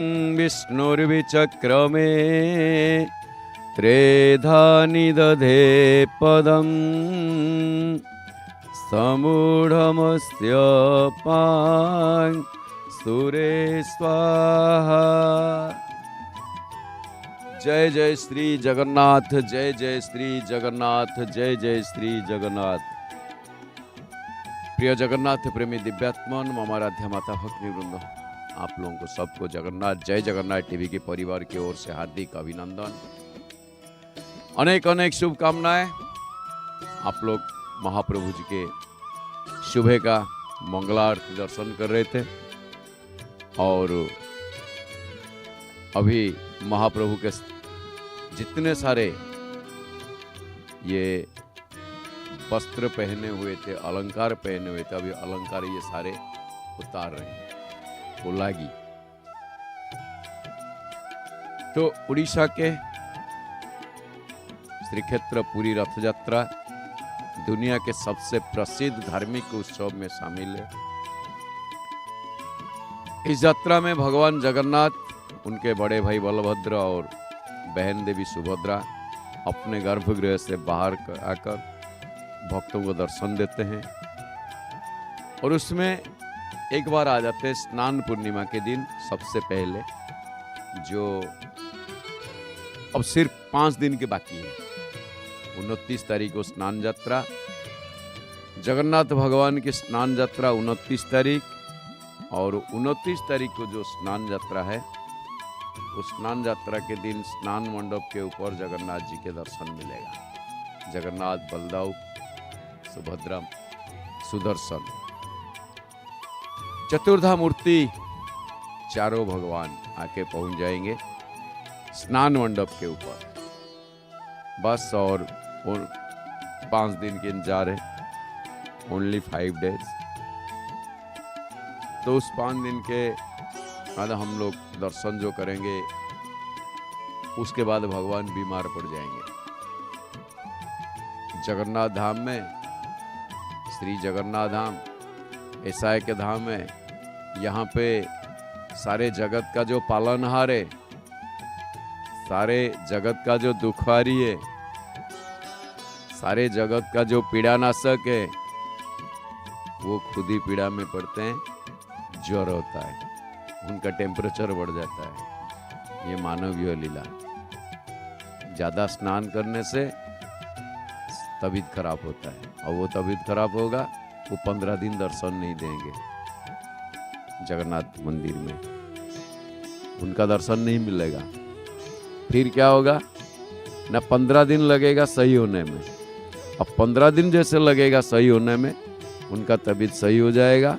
विष्णुर्विचक्रमे त्रेधा निदधे पदम् समूढ़मस्य पां सुरे स्वाहा। जय जय श्री जगन्नाथ, जय जय श्री जगन्नाथ, जय जय श्री जगन्नाथ। प्रिय जगन्नाथ प्रेमी दिव्यात्मन, ममाराध्या माता भक्ति वृंद, आप लोगों को सबको जगन्नाथ जय जगन्नाथ टीवी के परिवार की ओर से हार्दिक अभिनंदन, अनेक अनेक शुभकामनाएं। आप लोग महाप्रभु जी के सुबह का मंगलारती दर्शन कर रहे थे और अभी महाप्रभु के जितने सारे ये वस्त्र पहने हुए थे, अलंकार पहने हुए थे, अभी अलंकार ये सारे उतार रहे हैं लागी। तो उड़ीसा के श्रीक्षेत्र पुरी रथ यात्रा दुनिया के सबसे प्रसिद्ध धार्मिक उत्सव में शामिल है। इस यात्रा में भगवान जगन्नाथ, उनके बड़े भाई बलभद्र और बहन देवी सुभद्रा अपने गर्भगृह से बाहर आकर भक्तों को दर्शन देते हैं और उसमें एक बार आ जाते हैं स्नान पूर्णिमा के दिन सबसे पहले, जो अब सिर्फ 5 दिन के बाकी है। 29 तारीख को स्नान यात्रा, जगन्नाथ भगवान की स्नान यात्रा 29 तारीख, और 29 तारीख को जो स्नान यात्रा है उस स्नान यात्रा के दिन स्नान मंडप के ऊपर जगन्नाथ जी के दर्शन मिलेगा। जगन्नाथ, बलदेव, सुभद्रा, सुदर्शन, चतुर्धा मूर्ति चारों भगवान आके पहुंच जाएंगे स्नान मंडप के ऊपर। बस और 5 दिन के इंतजार है, ओनली 5 डेज। तो उस 5 दिन के बाद हम लोग दर्शन जो करेंगे उसके बाद भगवान बीमार पड़ जाएंगे। जगन्नाथ धाम में, श्री जगन्नाथ धाम ऐसा के धाम है, यहाँ पे सारे जगत का जो पालनहार है, सारे जगत का जो दुखहारी है, सारे जगत का जो पीड़ानाशक है, वो खुद ही पीड़ा में पड़ते हैं। ज्वर होता है, उनका टेम्परेचर बढ़ जाता है। ये मानवीय लीला। ज़्यादा स्नान करने से तबीयत खराब होता है और वो तबीयत खराब होगा, वो 15 दिन दर्शन नहीं देंगे जगन्नाथ मंदिर में, उनका दर्शन नहीं मिलेगा। फिर क्या होगा ना, 15 दिन लगेगा सही होने में। अब 15 दिन जैसे लगेगा सही होने में, उनका तबीयत सही हो जाएगा।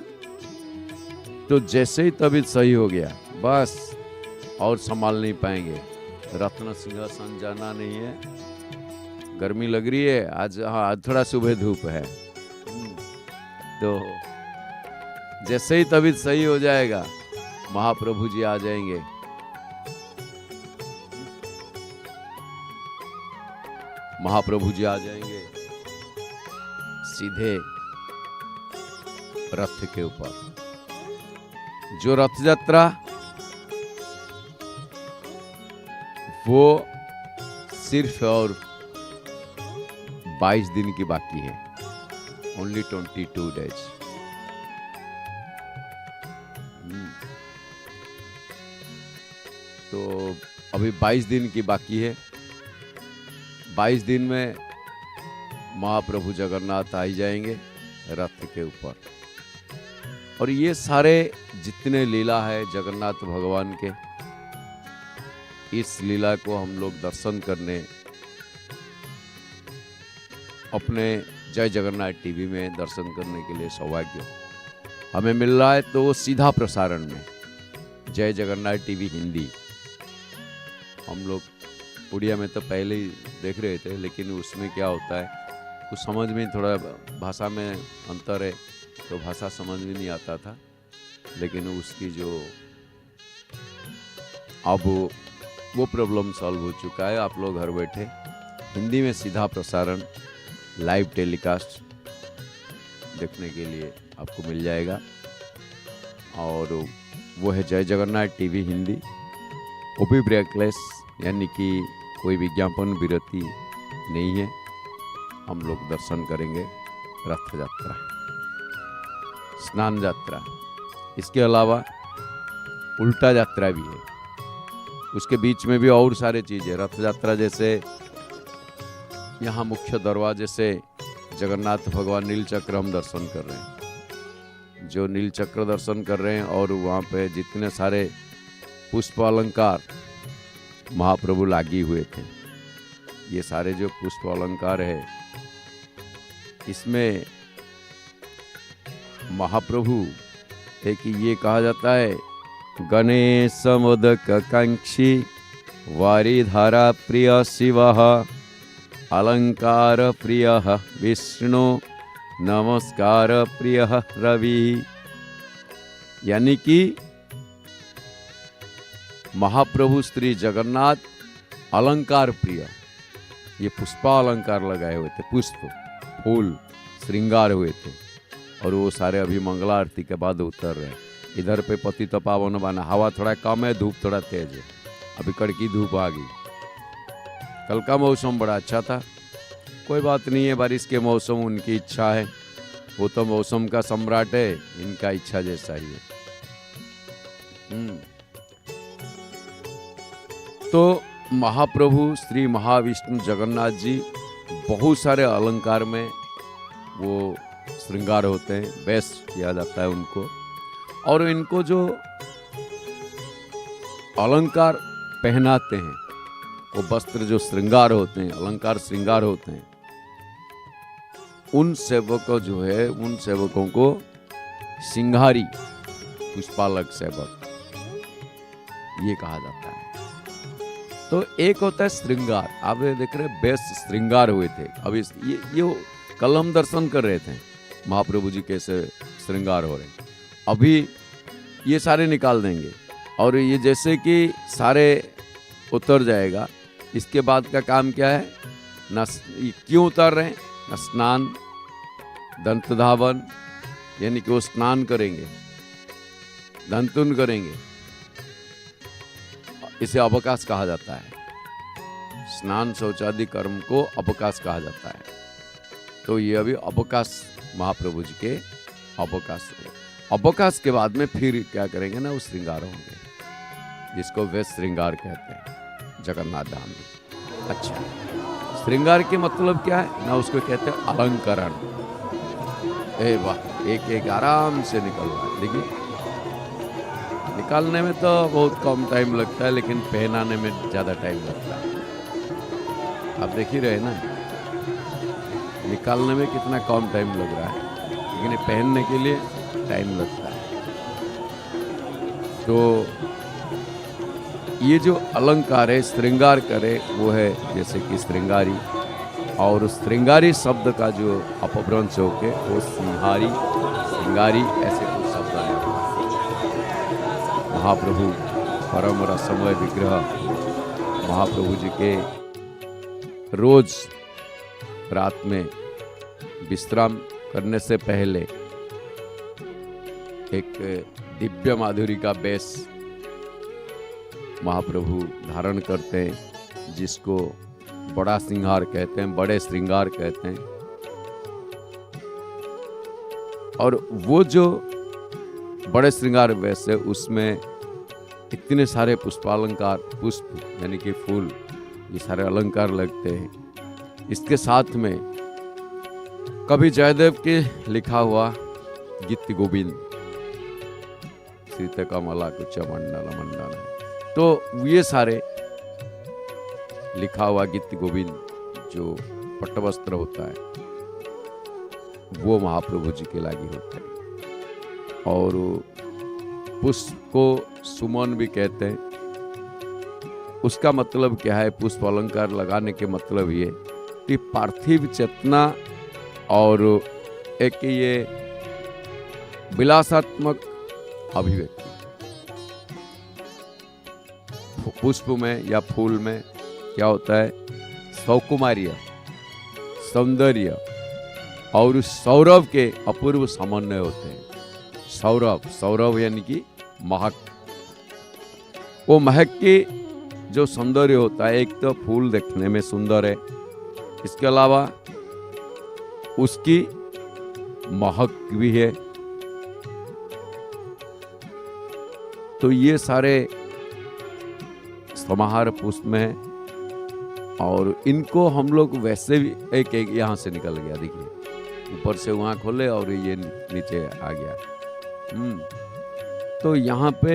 तो जैसे ही तबीयत सही हो गया, बस और संभाल नहीं पाएंगे। रत्न सिंहासन जाना नहीं है। गर्मी लग रही है आज, हाँ आज थोड़ा सुबह धूप है, तो जैसे ही तबीयत सही हो जाएगा महाप्रभु जी आ जाएंगे। महाप्रभु जी आ जाएंगे सीधे रथ के ऊपर। जो रथ यात्रा वो सिर्फ और 22 दिन की बाकी है, ओनली 22 डेज। तो अभी 22 दिन की बाकी है। 22 दिन में महाप्रभु जगन्नाथ आ ही जाएंगे रथ के ऊपर। और ये सारे जितने लीला है जगन्नाथ भगवान के, इस लीला को हम लोग दर्शन करने अपने जय जगन्नाथ टीवी में दर्शन करने के लिए सौभाग्य हमें मिल रहा है। तो वो सीधा प्रसारण में जय जगन्नाथ टीवी हिंदी, हम लोग उड़िया में तो पहले ही देख रहे थे, लेकिन उसमें क्या होता है कुछ समझ में, थोड़ा भाषा में अंतर है तो भाषा समझ में नहीं आता था। लेकिन उसकी जो अब वो प्रॉब्लम सॉल्व हो चुका है। आप लोग घर बैठे हिंदी में सीधा प्रसारण लाइव टेलीकास्ट देखने के लिए आपको मिल जाएगा। और वो है जय जगन्नाथ टीवी हिंदी, वो भी ब्रेकलेस, यानी कि कोई विज्ञापन विरति नहीं है। हम लोग दर्शन करेंगे रथ यात्रा, स्नान यात्रा, इसके अलावा उल्टा यात्रा भी है, उसके बीच में भी और सारे चीज़ें। रथ यात्रा जैसे यहाँ मुख्य दरवाजे से जगन्नाथ भगवान नीलचक्र हम दर्शन कर रहे हैं, जो नीलचक्र दर्शन कर रहे हैं, और वहाँ पे जितने सारे पुष्प अलंकार महाप्रभु लागी हुए थे, ये सारे जो पुष्प अलंकार है, इसमें महाप्रभु एक ये कहा जाता है, गणेश मोदक कांक्षी वारिधारा प्रिय शिवः अलंकार प्रिय विष्णु नमस्कार प्रिय रवि। यानी कि महाप्रभु श्री जगन्नाथ अलंकार प्रिय, ये पुष्पा अलंकार लगाए हुए थे, पुष्प फूल श्रृंगार हुए थे, और वो सारे अभी मंगला आरती के बाद उतर रहे हैं। इधर पे पतित पावन बना, हवा थोड़ा कम है, धूप थोड़ा तेज है, अभी कड़की धूप आ गई। कल का मौसम बड़ा अच्छा था, कोई बात नहीं है, बारिश के मौसम उनकी इच्छा है, वो तो मौसम का सम्राट है, इनका इच्छा जैसा ही है। तो महाप्रभु श्री महाविष्णु जगन्नाथ जी बहुत सारे अलंकार में वो श्रृंगार होते हैं, बेस्ट किया जाता है उनको, और इनको जो अलंकार पहनाते हैं, वो वस्त्र जो श्रृंगार होते हैं, अलंकार श्रृंगार होते हैं, उन सेवकों जो है, उन सेवकों को सिंहारी पुष्पालक सेवक ये कहा जाता है। तो एक होता है श्रृंगार, आप देख रहे बेस्ट श्रृंगार हुए थे। अब ये कल हम दर्शन कर रहे थे महाप्रभु जी कैसे श्रृंगार हो रहे हैं, अभी ये सारे निकाल देंगे, और ये जैसे कि सारे उतर जाएगा, इसके बाद का काम क्या है, न क्यों उतर रहे हैं, न स्नान, दंत धावन, यानी कि वो स्नान करेंगे, दंतुन करेंगे, इसे अवकाश कहा जाता है। स्नान शौचादि कर्म को अवकाश कहा जाता है। तो ये अभी अवकाश महाप्रभु जी के अवकाश के बाद में फिर क्या करेंगे ना, वो श्रृंगार होंगे, जिसको वे श्रृंगार कहते हैं जगन्नाथ धाम में। अच्छा, श्रृंगार के मतलब क्या है ना, उसको कहते हैं अलंकरण। ए वाह, एक एक आराम से निकल रहा है, देखिए निकालने में तो बहुत कम टाइम लगता है, लेकिन पहनाने में ज़्यादा टाइम लगता है। आप देख ही रहे ना, निकालने में कितना कम टाइम लग रहा है, लेकिन पहनने के लिए टाइम लगता है। तो ये जो अलंकार है, श्रृंगार करे, वो है जैसे कि श्रृंगारी, और श्रृंगारी शब्द का जो अपभ्रंश होके वो सिंहारी, श्रृंगारी ऐसे कुछ शब्द है। महाप्रभु परम रसमय विग्रह महाप्रभु जी के रोज रात में विश्राम करने से पहले एक दिव्य माधुरी का बेस महाप्रभु धारण करते हैं, जिसको बड़ा श्रृंगार कहते हैं, बड़े श्रृंगार कहते हैं। और वो जो बड़े श्रृंगार वैसे उसमें इतने सारे पुष्पालंकार, पुष्प यानी कि फूल, ये सारे अलंकार लगते हैं। इसके साथ में कभी जयदेव के लिखा हुआ गीत गोविंद, सीते कमला कुछ मंडल मंडल है, तो ये सारे लिखा हुआ गीत गोविंद जो पट्टवस्त्र होता है, वो महाप्रभु जी के लागी होता है। और पुष्प को सुमन भी कहते हैं। उसका मतलब क्या है, पुष्प अलंकार लगाने के मतलब ये कि पार्थिव चेतना और एक ये विलासात्मक अभिव्यक्ति पुष्प में या फूल में क्या होता है, सौकुमार्य, सौंदर्य और सौरभ के अपूर्व समन्वय होते हैं। सौरभ, सौरभ यानी कि महक, वो महक की जो सौंदर्य होता है, एक तो फूल देखने में सुंदर है, इसके अलावा उसकी महक भी है। तो ये सारे समाहार पुष्प में है और इनको हम लोग वैसे भी एक एक यहाँ से निकल गया, देखिए ऊपर से वहाँ खोले और ये नीचे आ गया। तो यहाँ पे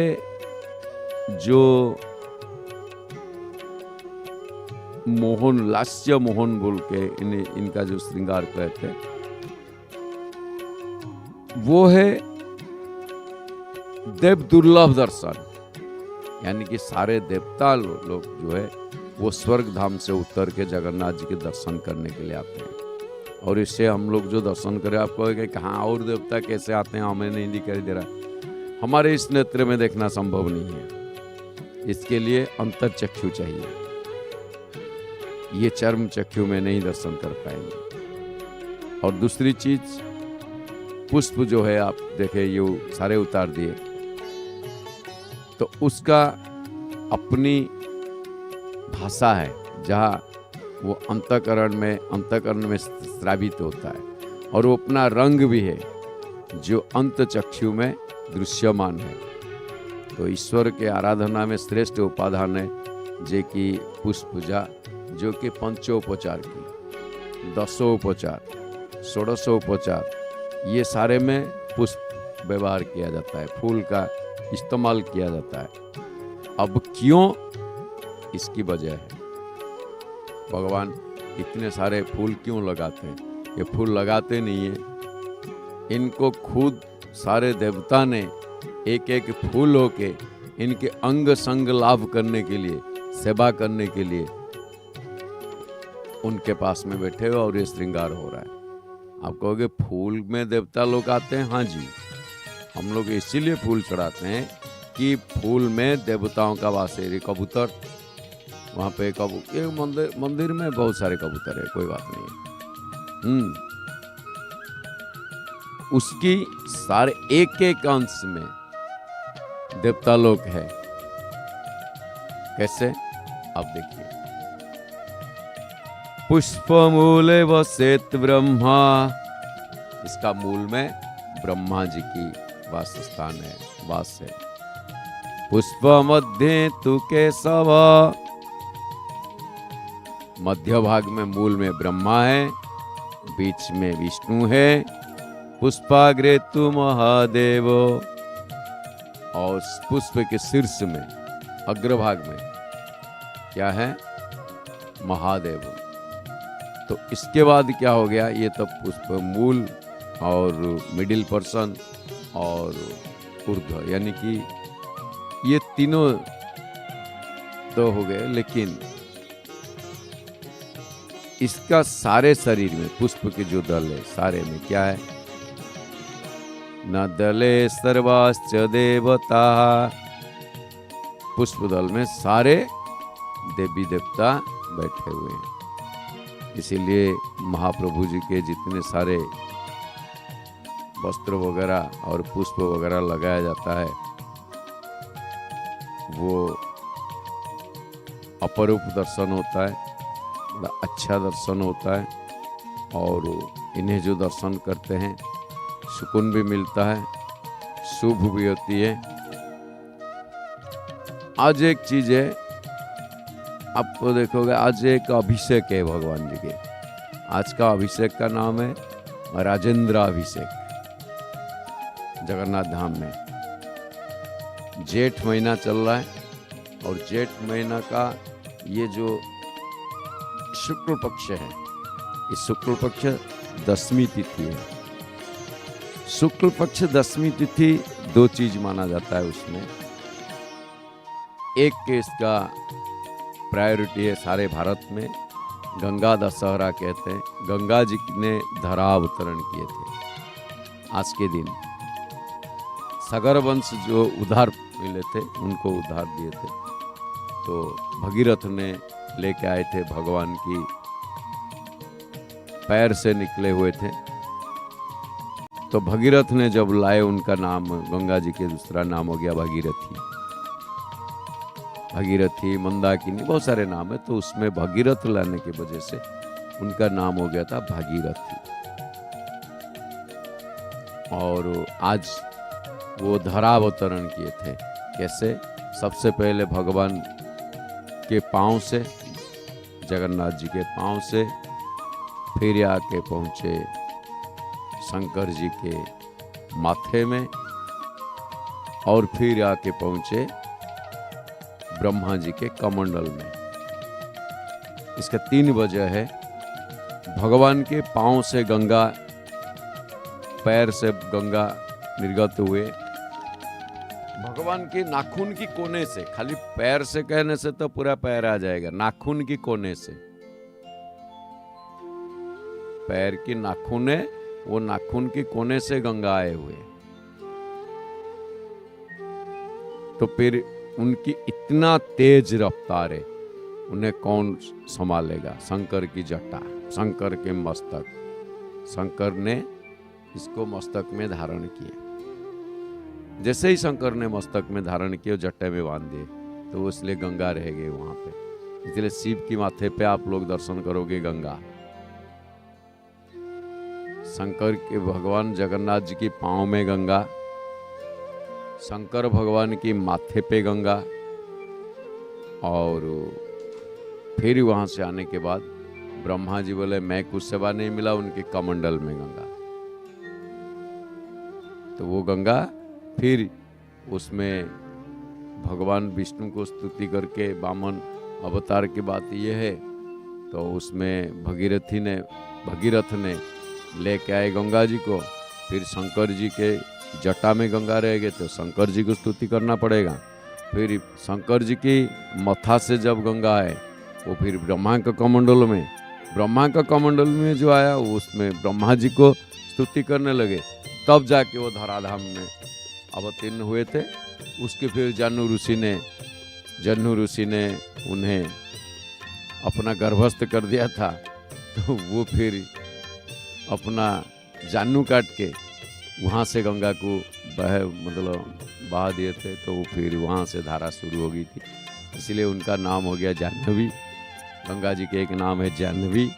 जो मोहन, लास्य मोहन बोल के इनका जो श्रृंगार कहते हैं, वो है देव दुर्लभ दर्शन। यानी कि सारे देवता लोग जो है वो स्वर्ग धाम से उतर के जगन्नाथ जी के दर्शन करने के लिए आते हैं। और इससे हम लोग जो दर्शन करें, आप कहोगे कहाँ और देवता कैसे आते हैं, हमें नहीं दिखाई दे रहा। हमारे इस नेत्र में देखना संभव नहीं है, इसके लिए अंतर चक्षु चाहिए, ये चर्म चक्षु में नहीं दर्शन कर पाएंगे। और दूसरी चीज, पुष्प जो है आप देखे ये सारे उतार दिए, तो उसका अपनी भाषा है जहाँ वो अंतःकरण में स्रावित होता है, और वो अपना रंग भी है जो अंत चक्षु में दृश्यमान है। तो ईश्वर के आराधना में श्रेष्ठ उपादान है जे कि पुष्प पूजा, जो कि पंचोपचार की, दशोपचार, षोडशोपचार, ये सारे में पुष्प व्यवहार किया जाता है, फूल का इस्तेमाल किया जाता है। अब क्यों, इसकी वजह है भगवान इतने सारे फूल क्यों लगाते हैं। ये फूल लगाते नहीं है, इनको खुद सारे देवता ने एक एक फूल होके इनके अंग संग लाभ करने के लिए, सेवा करने के लिए उनके पास में बैठे हुए और ये श्रृंगार हो रहा है। आप कहोगे फूल में देवता लोग आते हैं, हाँ जी, हम लोग इसीलिए फूल चढ़ाते हैं कि फूल में देवताओं का वास है। कबूतर वहाँ पे मंदिर में बहुत सारे कबूतर है, कोई बात नहीं। उसकी सारे एक एक अंश में देवता लोग है। कैसे, आप देखिए, पुष्प मूले वसेत ब्रह्मा, इसका मूल में ब्रह्मा जी की वासस्थान है, वास है। पुष्प मध्य तु केशव, मध्य भाग में मूल में ब्रह्मा है, बीच में विष्णु है। पुष्पाग्रे तु महादेव, और पुष्प के शीर्ष में अग्रभाग में क्या है, महादेव। तो इसके बाद क्या हो गया, ये तो पुष्प मूल और मिडिल पर्सन और ऊर्ध्व, यानी कि ये तीनों तो हो गए। लेकिन इसका सारे शरीर में पुष्प के जो दल है सारे में क्या है, न दले सर्वाश्च देवता, पुष्प दल में सारे देवी देवता बैठे हुए हैं। इसीलिए महाप्रभु जी के जितने सारे वस्त्र वगैरह और पुष्प वगैरह लगाया जाता है, वो अपरूप दर्शन होता है, बड़ा अच्छा दर्शन होता है। और इन्हें जो दर्शन करते हैं सुकून भी मिलता है, शुभ भी होती है। आज एक चीज है, आपको देखोगे आज एक अभिषेक है भगवान जी के। आज का अभिषेक का नाम है राजेंद्र अभिषेक, जगन्नाथ धाम में। जेठ महीना चल रहा है और जेठ महीना का ये जो शुक्ल पक्ष है, इस शुक्ल पक्ष 10वीं तिथि है। शुक्ल पक्ष 10वीं तिथि दो चीज माना जाता है उसमें। एक के इसका प्रायोरिटी है सारे भारत में, गंगा दशहरा कहते हैं। गंगा जी ने धरावतरण किए थे आज के दिन। सागर वंश जो उद्धार मिले थे उनको उद्धार दिए थे, तो भगीरथ ने लेके आए थे, भगवान की पैर से निकले हुए थे। तो भगीरथ ने जब लाए, उनका नाम गंगा जी के दूसरा नाम हो गया भागीरथी। भागीरथी, मंदाकिनी, बहुत सारे नाम है, तो उसमें भगीरथ लाने की वजह से उनका नाम हो गया था भागीरथी। और आज वो धरावतरण किए थे। कैसे? सबसे पहले भगवान के पांव से, जगन्नाथ जी के पांव से, फिर आके पहुंचे शंकर जी के माथे में, और फिर आके पहुंचे ब्रह्मा जी के कमंडल में। इसका 3 वजह है। भगवान के पांव से गंगा, पैर से गंगा निर्गत हुए, भगवान के नाखून की कोने से, खाली पैर से कहने से तो पूरा पैर आ जाएगा, नाखून की कोने से, पैर की नाखून है, वो नाखून की कोने से गंगा आए हुए। तो फिर उनकी इतना तेज रफ्तार है, उन्हें कौन संभालेगा? शंकर की जटा, शंकर के मस्तक, शंकर ने इसको मस्तक में धारण किया। जैसे ही शंकर ने मस्तक में धारण किया, जट्टे में बांध दिए, तो इसलिए गंगा रह गई वहां पे। इसलिए शिव की माथे पे आप लोग दर्शन करोगे गंगा। शंकर के भगवान जगन्नाथ जी की पांव में गंगा, शंकर भगवान की माथे पे गंगा, और फिर वहां से आने के बाद ब्रह्मा जी बोले मैं कुछ सेवा नहीं मिला, उनके कमंडल में गंगा। तो वो गंगा फिर उसमें भगवान विष्णु को स्तुति करके, वामन अवतार की बात यह है, तो उसमें भगीरथ ने लेके आए गंगा जी को। फिर शंकर जी के जटा में गंगा रह गए, तो शंकर जी को स्तुति करना पड़ेगा। फिर शंकर जी की मथा से जब गंगा आए, वो फिर ब्रह्मा का कमंडल में, ब्रह्मा का कमंडल में जो आया, उसमें ब्रह्मा जी को स्तुति करने लगे। तब जाके वो धराधाम में अवतीर्ण हुए थे। उसके फिर जन्नू ऋषि ने उन्हें अपना गर्भस्थ कर दिया था, तो वो फिर अपना जान्नू काट के वहाँ से गंगा को बहा दिए थे, तो वो फिर वहाँ से धारा शुरू हो गई थी। इसलिए उनका नाम हो गया जाह्नवी। गंगा जी के एक नाम है जाह्नवी।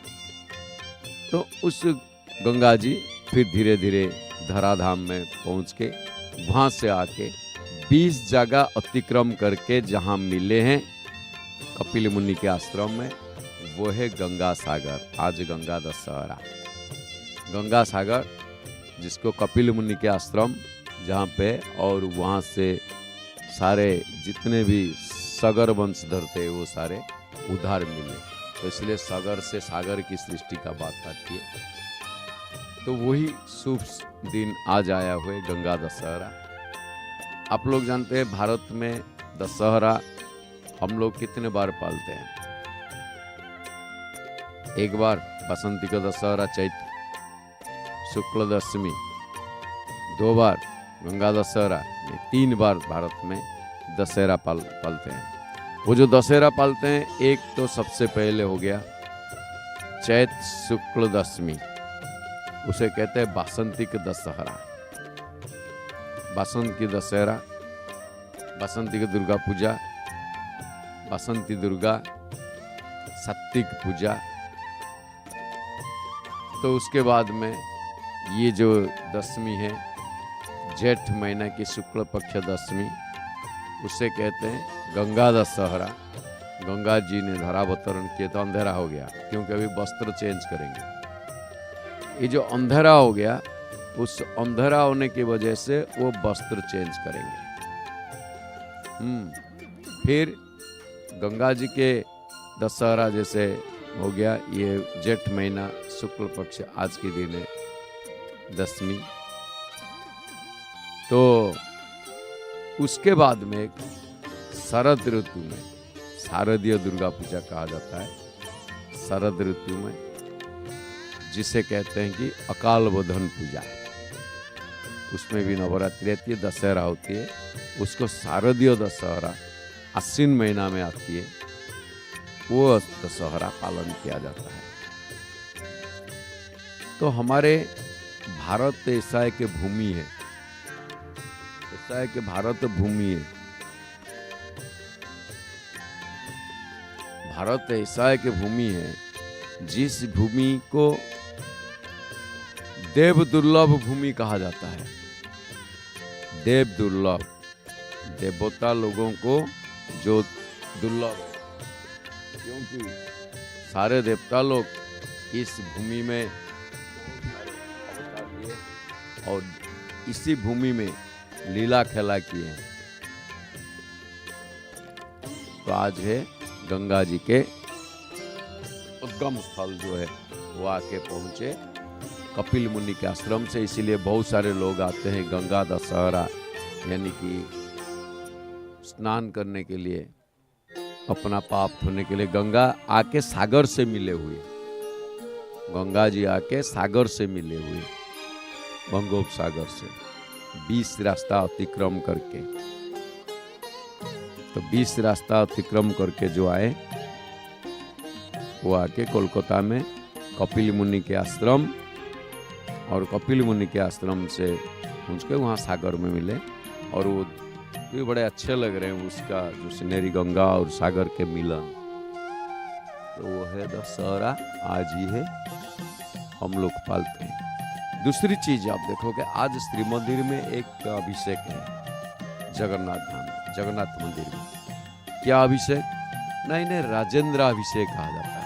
तो उस गंगा जी फिर धीरे धीरे धराधाम में पहुँच के, वहाँ से आके 20 जगह अतिक्रम करके जहाँ मिले हैं कपिल मुनि के आश्रम में, वो है गंगा सागर। आज गंगा दशहरा, गंगा सागर जिसको कपिल मुनि के आश्रम जहाँ पे, और वहाँ से सारे जितने भी सागर वंशधर थे वो सारे उधार मिले। तो इसलिए सागर से सागर की सृष्टि का बात आती है। तो वही शुभ दिन आज आया हुए गंगा दशहरा। आप लोग जानते हैं भारत में दशहरा हम लोग कितने बार पालते हैं? एक बार बसंती का दशहरा चैत्र शुक्ल दशमी, 2 बार गंगा दशहरा, 3 बार भारत में दशहरा पालते हैं। वो जो दशहरा पालते हैं, एक तो सबसे पहले हो गया चैत्र शुक्ल दशमी, उसे कहते हैं बासंती का दशहरा। बसंत की दशहरा, बसंती की दुर्गा पूजा, बसंती दुर्गा, सत्तिक पूजा। तो उसके बाद में ये जो दशमी है, जेठ महीना की शुक्ल पक्ष दशमी, उसे कहते हैं गंगा दशहरा। गंगा जी ने धरावतरण किए तो अंधेरा हो गया, क्योंकि अभी वस्त्र चेंज करेंगे। ये जो अंधेरा हो गया, उस अंधेरा होने की वजह से वो वस्त्र चेंज करेंगे। फिर गंगा जी के दशहरा जैसे हो गया, ये जेठ महीना शुक्ल पक्ष आज के दिन है दशमी। तो उसके बाद में शरद ऋतु में शारदीय दुर्गा पूजा कहा जाता है। शरद ऋतु में जिसे कहते हैं कि अकाल बोधन पूजा, उसमें भी नवरात्रि रहती है, दशहरा होती है। उसको शारदीय दशहरा आश्विन महीना में आती है, वो दशहरा पालन किया जाता है। तो हमारे भारत ऐसा है कि भूमि है, ऐसा है कि भारत भूमि है। भारत ऐसा है कि भूमि है, जिस भूमि को देव दुर्लभ भूमि कहा जाता है। देव दुर्लभ, देवता लोगों को जो दुर्लभ है, क्योंकि सारे देवता लोग इस भूमि में अवतार लिए और इसी भूमि में लीला खेला किए हैं। तो आज है गंगा जी के उद्गम स्थल जो है वो आके पहुंचे कपिल मुनि के आश्रम से, इसीलिए बहुत सारे लोग आते हैं गंगा दशहरा यानी कि स्नान करने के लिए, अपना पाप धोने के लिए। गंगा आके सागर से मिले हुए, गंगा जी आके सागर से मिले हुए, बंगोपसागर से 20 रास्ता अतिक्रम करके। तो 20 रास्ता अतिक्रम करके जो आए वो आके कोलकाता में कपिल मुनि के आश्रम, और कपिल मुनि के आश्रम से पहुँच के वहाँ सागर में मिले। और वो भी बड़े अच्छे लग रहे हैं, उसका जो सिनेरी गंगा और सागर के मिलन। तो वो है दशहरा, आज ही है, हम लोग पालते हैं। दूसरी चीज आप देखोगे, आज श्री मंदिर में एक अभिषेक है जगन्नाथ धाम, जगन्नाथ मंदिर में। क्या अभिषेक? नहीं, राजेंद्र अभिषेक कहा जाता है।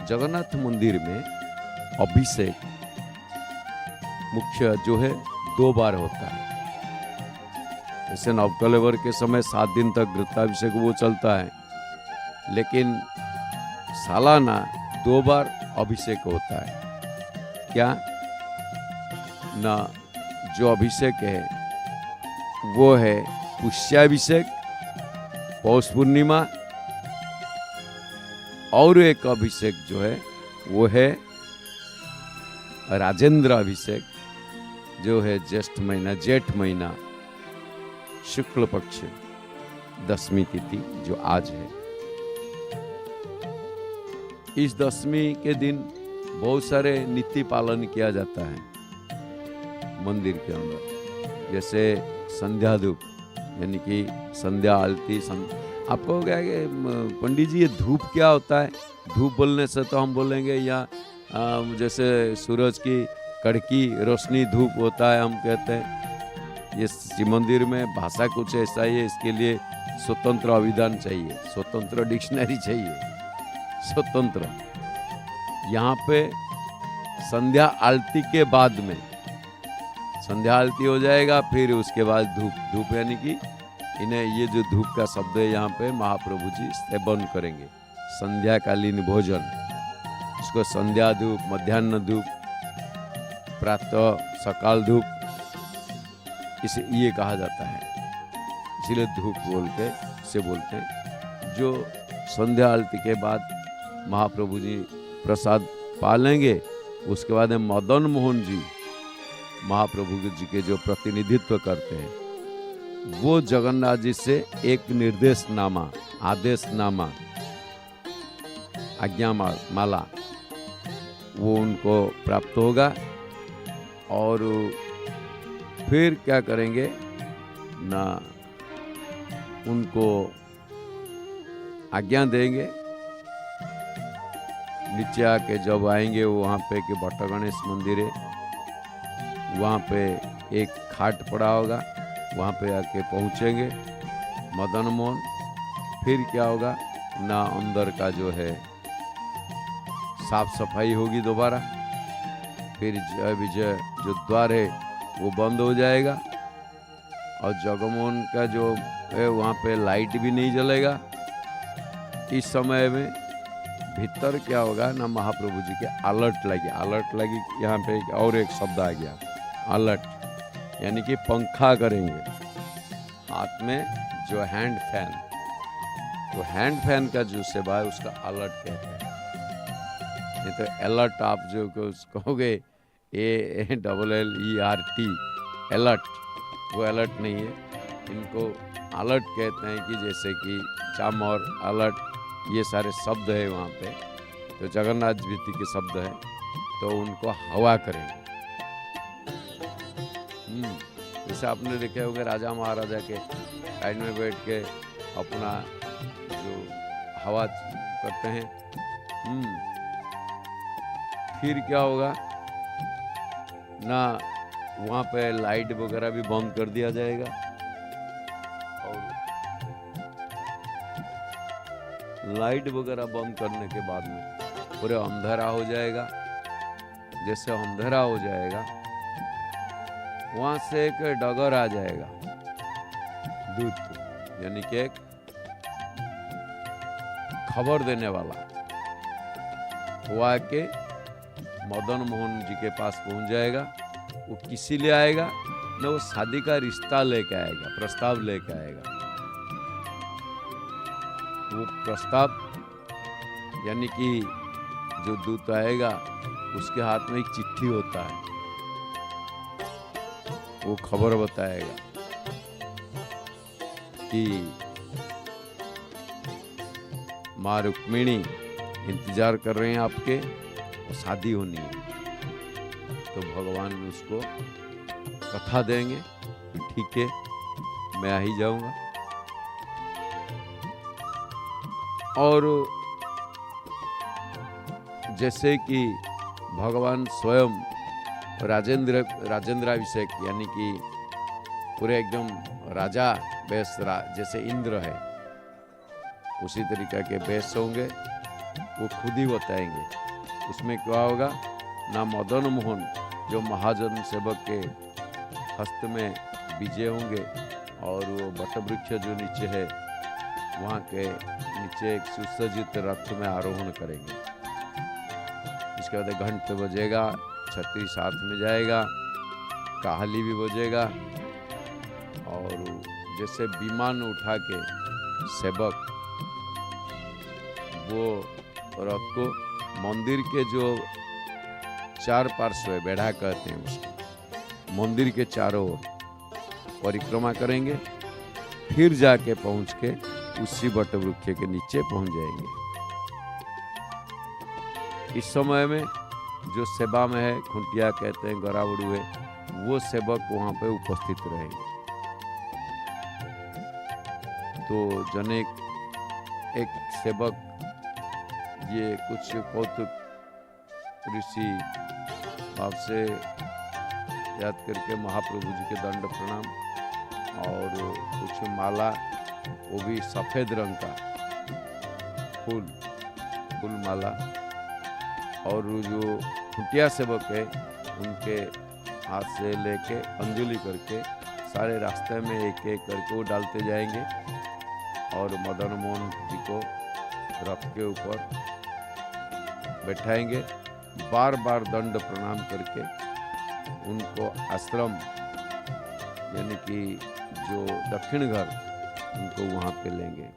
जगन्नाथ मंदिर में अभिषेक मुख्य जो है 2 बार होता है। जैसे नवकलेवर के समय 7 दिन तक घृताभिषेक वो चलता है, लेकिन सालाना 2 बार अभिषेक होता है। क्या ना, जो अभिषेक है वो है पुष्याभिषेक पौष पूर्णिमा, और एक अभिषेक जो है वो है राजेंद्र अभिषेक, जो है ज्येष्ठ महीना, जेठ महीना, शुक्ल पक्ष 10वीं तिथि, जो आज है। इस 10वीं के दिन बहुत सारे नीति पालन किया जाता है मंदिर के अंदर, जैसे संध्या धूप यानी कि संध्या आरती। आपको क्या है पंडित जी, ये धूप क्या होता है? धूप बोलने से तो हम बोलेंगे या जैसे सूरज की कड़की रोशनी धूप होता है, हम कहते हैं। ये शिव मंदिर में भाषा कुछ ऐसा ही है, इसके लिए स्वतंत्र अभिधान चाहिए, स्वतंत्र डिक्शनरी चाहिए, स्वतंत्र। यहाँ पे संध्या आरती के बाद में संध्या आरती हो जाएगा, फिर उसके बाद धूप यानी कि इन्हें ये जो धूप का शब्द है यहाँ पे महाप्रभु जी सेवन करेंगे। संध्याकालीन भोजन, इसको संध्या धूप, मध्याह्न धूप, प्रातः सकाल धूप, इसे ये कहा जाता है। इसीलिए धूप बोल के से बोलते हैं। जो संध्या आरती के बाद महाप्रभु जी प्रसाद पालेंगे, उसके बाद मदन मोहन जी महाप्रभु जी के जो प्रतिनिधित्व करते हैं, वो जगन्नाथ जी से एक निर्देशनामा, आदेशनामा, आज्ञा माला वो उनको प्राप्त होगा। और फिर क्या करेंगे ना, उनको आज्ञा देंगे। नीचे आके जब आएंगे वहाँ पे कि भट्ट गणेश मंदिर है, वहाँ पे एक खाट पड़ा होगा, वहाँ पे आके पहुँचेंगे मदन मोहन। फिर क्या होगा ना, अंदर का जो है साफ सफाई होगी दोबारा, फिर जय विजय जो द्वार है वो बंद हो जाएगा, और जगमोहन का जो है वहाँ पे लाइट भी नहीं जलेगा। इस समय में भीतर क्या होगा ना, महाप्रभु जी के अलर्ट लगी, यहाँ पे और एक शब्द आ गया, अलर्ट, यानी कि पंखा करेंगे हाथ में जो हैंड फैन, तो हैंड फैन का जो सेवा है उसका अलर्ट कहते हैं। नहीं तो अलर्ट आप जो कहोगे ALLERT, अलर्ट, वो अलर्ट नहीं है, इनको अलर्ट कहते हैं। कि जैसे कि चामर, अलर्ट, ये सारे शब्द है वहाँ पे, तो जगन्नाथ जी के शब्द है। तो उनको हवा करेंगे। जैसे आपने देखे होंगे राजा महाराजा के साइड में बैठ के अपना जो हवा करते हैं। फिर क्या होगा ना, वहाँ पे लाइट वगैरह भी बंद कर दिया जाएगा और लाइट वगैरह बंद करने के बाद में पूरे अंधेरा हो जाएगा। जैसे अंधेरा हो जाएगा वहाँ से एक डगर आ जाएगा, दूत यानी कि एक खबर देने वाला। वो आके मदन मोहन जी के पास पहुंच जाएगा। वो किसी लिए आएगा ना, वो शादी का रिश्ता लेके आएगा, प्रस्ताव लेके आएगा। वो प्रस्ताव यानी कि जो दूत आएगा उसके हाथ में एक चिट्ठी होता है, वो खबर बताएगा कि माँ रुक्मिणी इंतजार कर रहे हैं आपके और शादी होनी है। तो भगवान उसको कथा देंगे, ठीक है मैं आ ही जाऊंगा। और जैसे कि भगवान स्वयं राजेंद्राभिषेक यानी कि पूरे एकदम राजा बेस जैसे इंद्र है उसी तरीके के बेस होंगे, वो खुद ही बताएंगे। उसमें क्या होगा ना, मदन मोहन जो महाजन सेवक के हस्त में विजय होंगे और वो वटवृक्ष जो नीचे है वहाँ के नीचे एक सुसज्जित रथ में आरोहण करेंगे। इसके बाद घंट बजेगा, छतरी साथ में जाएगा, काहली भी बजेगा और जैसे विमान उठा के सेवक वो रथ को मंदिर के जो चार पार्श्व है, बेढ़ा कहते हैं उसको, मंदिर के चारों ओर परिक्रमा करेंगे। फिर जाके पहुंच के उसी वटवृक्ष के नीचे पहुंच जाएंगे। इस समय में जो सेवा में है, खुंटिया कहते हैं, गरावड़ू है, वो सेवक वहां पे उपस्थित रहेंगे। तो जनेक एक सेवक ये कुछ कौतुक ऋषि भाव से याद करके महाप्रभु जी के दंड प्रणाम, और कुछ माला, वो भी सफेद रंग का फूल माला, और जो खुंटिया सेवक है उनके हाथ से लेके अंजलि करके सारे रास्ते में एक एक करके वो डालते जाएंगे और मदन मोहन जी को रथ के ऊपर बैठाएंगे। बार बार दंड प्रणाम करके उनको आश्रम यानी कि जो दक्षिण घर उनको वहाँ पे लेंगे।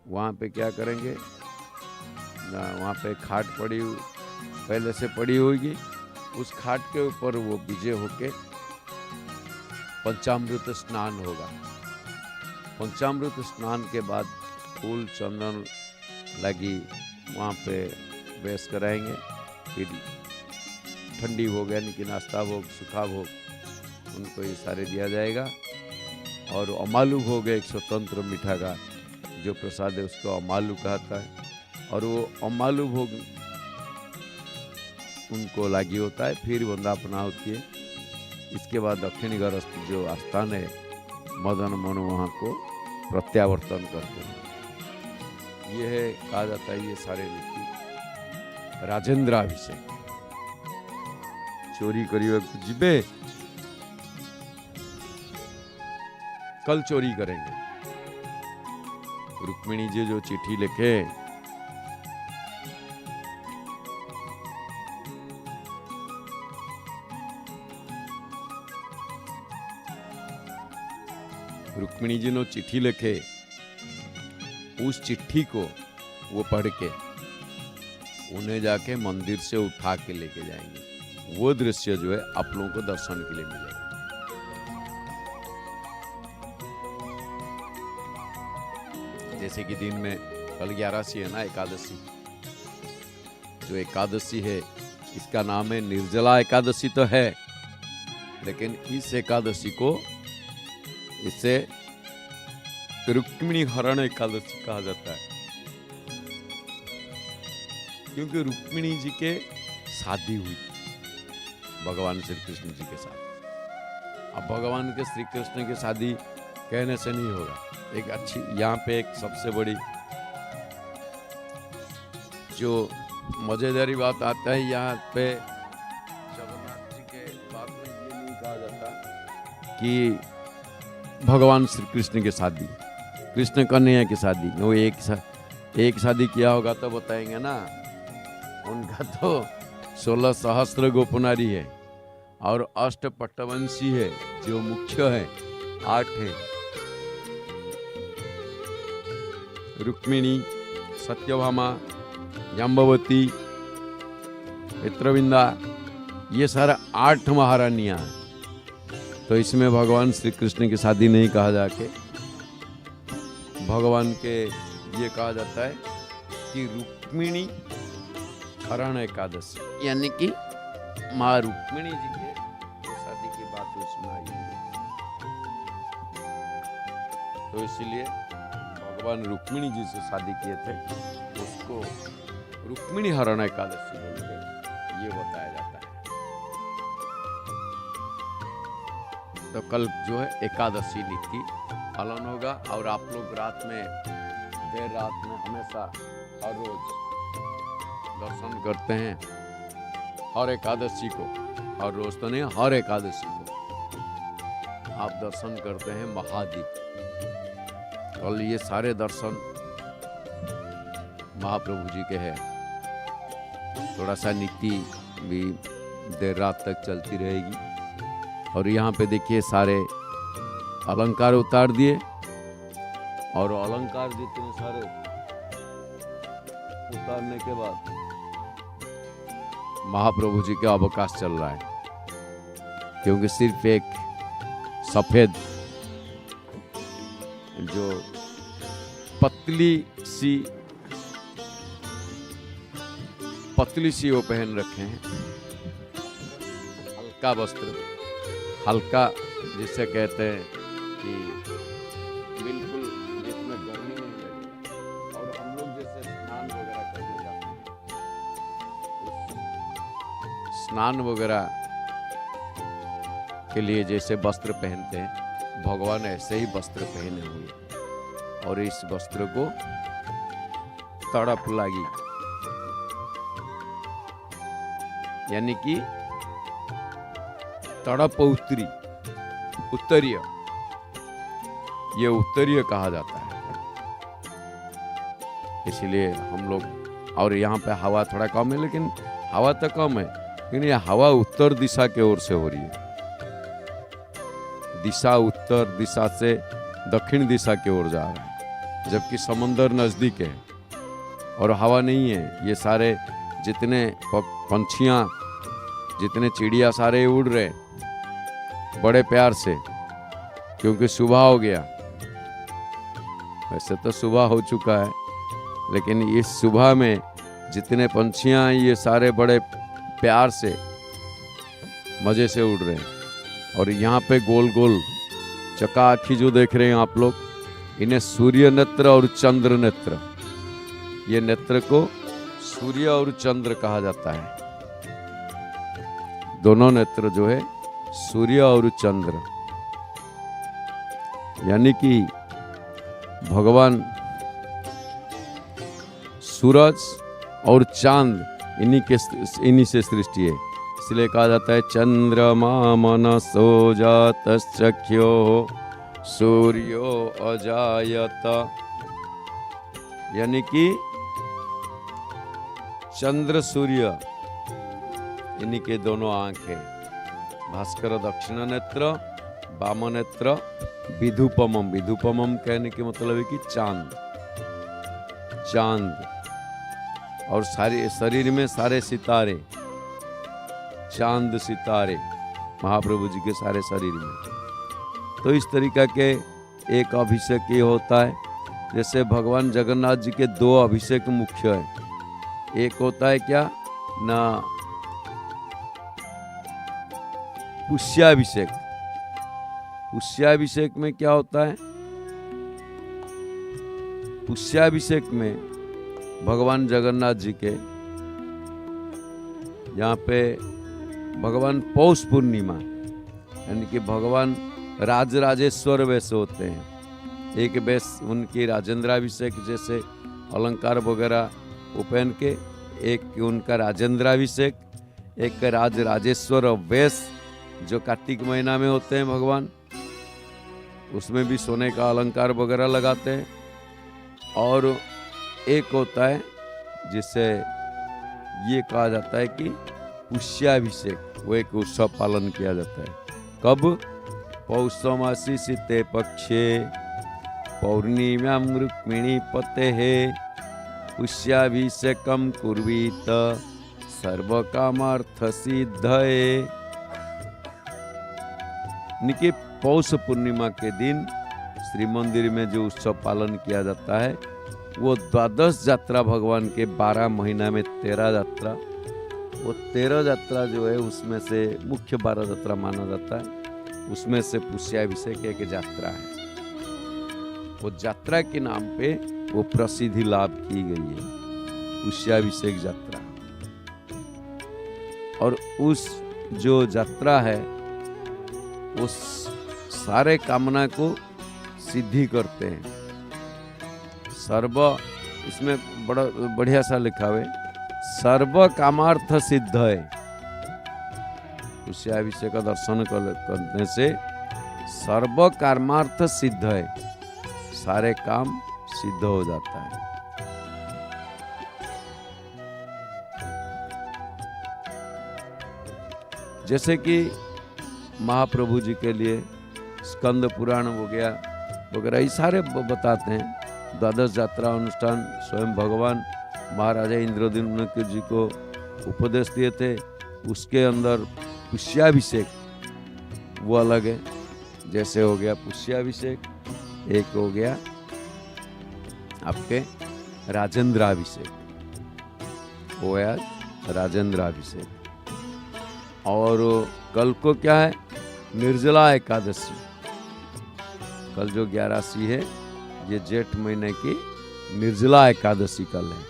वहाँ पे क्या करेंगे ना, वहाँ पे खाट पहले से पड़ी होगी, उस खाट के ऊपर वो विजय होके पंचामृत स्नान होगा। पंचामृत स्नान के बाद फूल चंदन लगी वहाँ पे बेस कराएंगे। फिर ठंडी भोग यानी कि नाश्ता भोग, सूखा भोग, उनको ये सारे दिया जाएगा। और अमालू भोग है एक स्वतंत्र मीठा का जो प्रसाद है, उसको अमालू कहता है। और वो अमालू भोग उनको लागी होता है। फिर वंदापना होती है। इसके बाद दक्षिणी गरस्थ जो आस्थान है मदन मोहन वहाँ को प्रत्यावर्तन करते हैं। ये है, कहा जाता है ये सारे नीति राजेंद्राभिषेक। चोरी करिए जिबे, कल चोरी करेंगे। रुक्मिणी जी जो चिट्ठी लिखे, रुक्मिणी जी ने चिट्ठी लिखे, उस चिट्ठी को वो पढ़ के उन्हें जाके मंदिर से उठा के लेके जाएंगे। वो दृश्य जो है आप लोगों को दर्शन के लिए मिलेगा। जैसे कि दिन में कल 11सी है ना, एकादशी। जो एकादशी है इसका नाम है निर्जला एकादशी तो है, लेकिन इस एकादशी को इसे रुक्मिणी हरण एकादशी कहा जाता है, क्योंकि रुक्मिणी जी के शादी हुई भगवान श्री कृष्ण जी के साथ। अब भगवान के श्री कृष्ण की शादी कहने से नहीं होगा। एक अच्छी यहाँ पे एक सबसे बड़ी जो मजेदारी बात आता है, यहाँ पे जगन्नाथ जी के बात में ये नहीं कहा जाता कि भगवान श्री कृष्ण की शादी, कृष्ण कन्हैया की शादी, वो एक शादी किया होगा तो बताएंगे ना। उनका तो 16 सहस्त्र गोपनारी है और 8 पट्टवंशी है, जो मुख्य है 8 है। रुक्मिणी, सत्यभामा, जाम्बवती, मित्रविंदा, ये सारा 8 महारानियां हैं। तो इसमें भगवान श्री कृष्ण की शादी नहीं कहा जाके भगवान के ये कहा जाता है कि रुक्मिणी हरण एकादशी, यानी कि माँ रुक्मिणी जी के शादी की बात उसमें आई है। तो इसलिए भगवान रुक्मिणी जी से शादी किए थे, उसको रुक्मिणी हरण एकादशी बोलते ये बताया जाता है। तो कल जो है एकादशी नीति पालन होगा, और आप लोग रात में, देर रात में हमेशा हर रोज दर्शन करते हैं, हर एकादशी को, हर रोज तो नहीं, हर एकादशी को आप दर्शन करते हैं महादीप। कल ये सारे दर्शन महाप्रभु जी के हैं। थोड़ा सा नीति भी देर रात तक चलती रहेगी। और यहाँ पे देखिए सारे अलंकार उतार दिए, और अलंकार जितने सारे उतारने के बाद महाप्रभु जी का अवकाश चल रहा है, क्योंकि सिर्फ एक सफेद जो पतली सी वो पहन रखे हैं, हल्का वस्त्र, हल्का जिसे कहते हैं कि बिल्कुल जिसमें गर्मी नहीं लगे। और हम लोग जैसे स्नान वगैरह करने जाते हैं, स्नान वगैरह के लिए जैसे वस्त्र पहनते हैं, भगवान ऐसे ही वस्त्र पहने हुए, और इस वस्त्र को तड़प लगी, यानी कि तड़प उत्तरी, उत्तरीय, ये उत्तरीय कहा जाता है। इसलिए हम लोग, और यहाँ पे हवा थोड़ा कम है, लेकिन हवा तो कम है, लेकिन ये हवा उत्तर दिशा की ओर से हो रही है। दिशा उत्तर दिशा से दक्षिण दिशा की ओर जा रहा है, जबकि समंदर नजदीक है और हवा नहीं है। ये सारे जितने पंछियां, जितने चिड़िया सारे उड़ रहे बड़े प्यार से, क्योंकि सुबह हो गया। वैसे तो सुबह हो चुका है, लेकिन इस सुबह में जितने पंछियां ये सारे बड़े प्यार से मजे से उड़ रहे हैं। और यहाँ पे गोल गोल चकाआखी जो देख रहे हैं आप लोग, इन्हें सूर्य नेत्र और चंद्र नेत्र, ये नेत्र को सूर्य और चंद्र कहा जाता है। दोनों नेत्र जो है सूर्य और चंद्र, यानी कि भगवान सूरज और चांद इन्हीं से सृष्टि है। इसलिए कहा जाता है चंद्रमा मनसो जातश्चख्यो सूर्यो अजायत, यानी कि चंद्र सूर्य इन्हीं के दोनों आंख है। भास्कर दक्षिण नेत्र, वाम नेत्र, विधुपमम, विधुपमम कहने के मतलब है कि चांद, चांद, और सारे शरीर में सारे सितारे, चांद सितारे महाप्रभु जी के सारे शरीर में। तो इस तरीका के एक अभिषेक ये होता है। जैसे भगवान जगन्नाथ जी के 2 अभिषेक मुख्य है। एक होता है क्या ना, पुष्याभिषेक। पुष्याभिषेक में क्या होता है? पुष्याभिषेक में भगवान जगन्नाथ जी के यहाँ पे भगवान पौष पूर्णिमा यानी कि भगवान राजराजेश्वर वैसे होते हैं। एक वेश उनकी राजेंद्राभिषेक जैसे अलंकार वगैरह वो पहन के, एक उनका राजेंद्राभिषेक, एक राजराजेश्वर वेश जो कार्तिक महीना में होते हैं भगवान, उसमें भी सोने का अलंकार वगैरह लगाते हैं। और एक होता है जिसे ये कहा जाता है कि पुष्याभिषेक, वो एक उत्सव पालन किया जाता है। कब? पौषमासी शीते पक्षे पौर्णिम्यां रुक्मिणी पतेः पुष्याभिषेकं कुर्वीत सर्वकामार्थ सिद्धये। निके पौष पूर्णिमा के दिन श्री मंदिर में जो उत्सव पालन किया जाता है वो द्वादश यात्रा भगवान के 12 महीना में 13 यात्रा, वो 13 यात्रा जो है उसमें से मुख्य 12 यात्रा माना जाता है, उसमें से पुष्याभिषेक एक यात्रा है। वो यात्रा के नाम पे वो प्रसिद्धि लाभ की गई है, पुष्याभिषेक यात्रा। और उस जो यात्रा है उस सारे कामना को सिद्धि करते हैं। सर्व, इसमें बड़ा बढ़िया सा लिखा हुआ है, सर्व कामार्थ सिद्ध है। पुष्याभिषेक का दर्शन करने से सर्व कामार्थ सिद्ध है, सारे काम सिद्ध हो जाता है। जैसे कि महाप्रभु जी के लिए स्कंद पुराण हो गया वगैरह, ये सारे बताते हैं। द्वादश यात्रा अनुष्ठान स्वयं भगवान महाराजा इंद्रद्युम्न जी को उपदेश दिए थे, उसके अंदर पुष्याभिषेक वो अलग है। जैसे हो गया पुष्याभिषेक, एक हो गया आपके राजेंद्राभिषेक, वो है राजेंद्राभिषेक। और कल को क्या है? निर्जला एकादशी। कल जो 11 है ये जेठ महीने की निर्जला एकादशी कल है।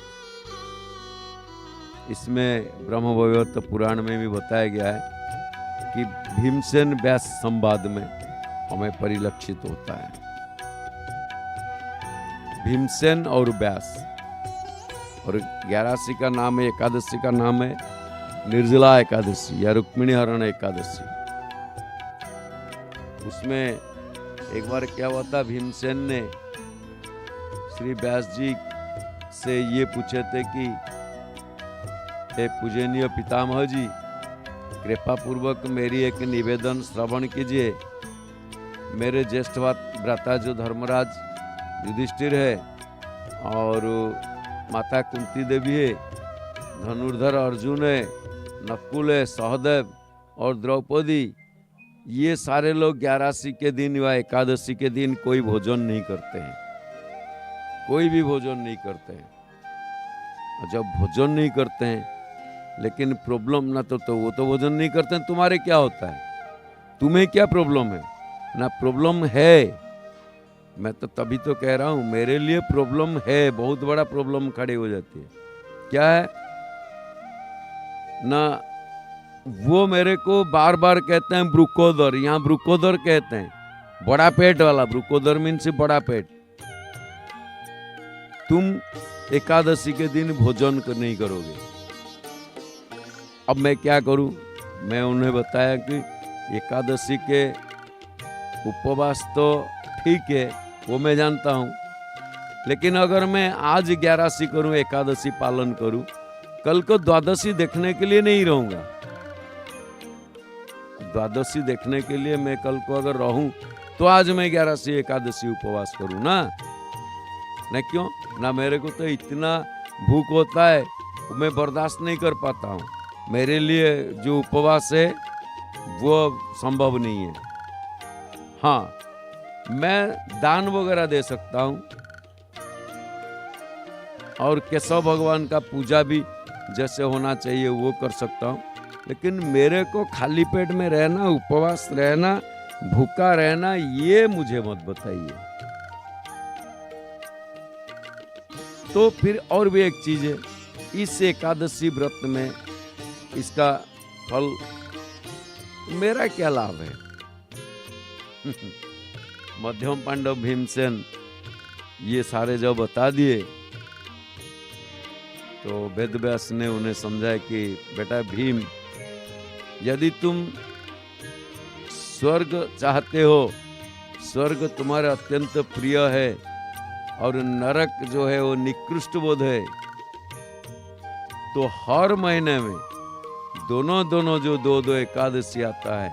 इसमें ब्रह्म वैवर्त पुराण में भी बताया गया है कि भीमसेन व्यास संवाद में हमें परिलक्षित होता है। भीमसेन और व्यास, और 11 का नाम है, एकादशी का नाम है निर्जला एकादशी या रुक्मिणी हरण एकादशी। उसमें एक बार क्या हुआ था, भीमसेन ने श्री व्यास जी से ये पूछे थे कि हे पूजनीय पितामह जी, कृपा पूर्वक मेरी एक निवेदन श्रवण कीजिए। मेरे ज्येष्ठ भ्राता जो धर्मराज युधिष्ठिर है और माता कुंती देवी है, धनुर्धर अर्जुन है, नकुल है, सहदेव और द्रौपदी, ये सारे लोग 11 के दिन या एकादशी के दिन कोई भोजन नहीं करते हैं, कोई भी भोजन नहीं करते हैं। और जब भोजन नहीं करते हैं, लेकिन प्रॉब्लम ना तो वो तो भोजन नहीं करते हैं, तुम्हारे क्या होता है? तुम्हें क्या प्रॉब्लम है? ना प्रॉब्लम है, मैं तो तभी तो कह रहा हूं मेरे लिए प्रॉब्लम है, बहुत बड़ा प्रॉब्लम खड़ी हो जाती है। क्या है ना, वो मेरे को बार बार कहते हैं ब्रुकोदर, यहाँ ब्रुकोदर कहते हैं, बड़ा पेट वाला। ब्रुकोदर मीन्स बड़ा पेट। तुम एकादशी के दिन भोजन नहीं करोगे। अब मैं क्या करूं? मैं उन्हें बताया कि एकादशी के उपवास तो ठीक है, वो मैं जानता हूं, लेकिन अगर मैं आज 11 करूं, एकादशी पालन करूं, कल को द्वादशी देखने के लिए नहीं रहूंगा। द्वादशी देखने के लिए मैं कल को अगर रहूं तो आज मैं 11 एकादशी उपवास करूं ना। न क्यों ना, मेरे को तो इतना भूख होता है मैं बर्दाश्त नहीं कर पाता हूँ। मेरे लिए जो उपवास है वो संभव नहीं है। हाँ, मैं दान वगैरह दे सकता हूँ और केशव भगवान का पूजा भी जैसे होना चाहिए वो कर सकता हूँ, लेकिन मेरे को खाली पेट में रहना, उपवास रहना, भूखा रहना, ये मुझे मत बताइए। तो फिर और भी एक चीज है, इस एकादशी व्रत में इसका फल मेरा क्या लाभ है? मध्यम पांडव भीमसेन ये सारे जब बता दिए तो वेदव्यास ने उन्हें समझाया कि बेटा भीम, यदि तुम स्वर्ग चाहते हो, स्वर्ग तुम्हारा अत्यंत प्रिय है और नरक जो है वो निकृष्ट बोध है, तो हर महीने में दोनों जो दो एकादशी आता है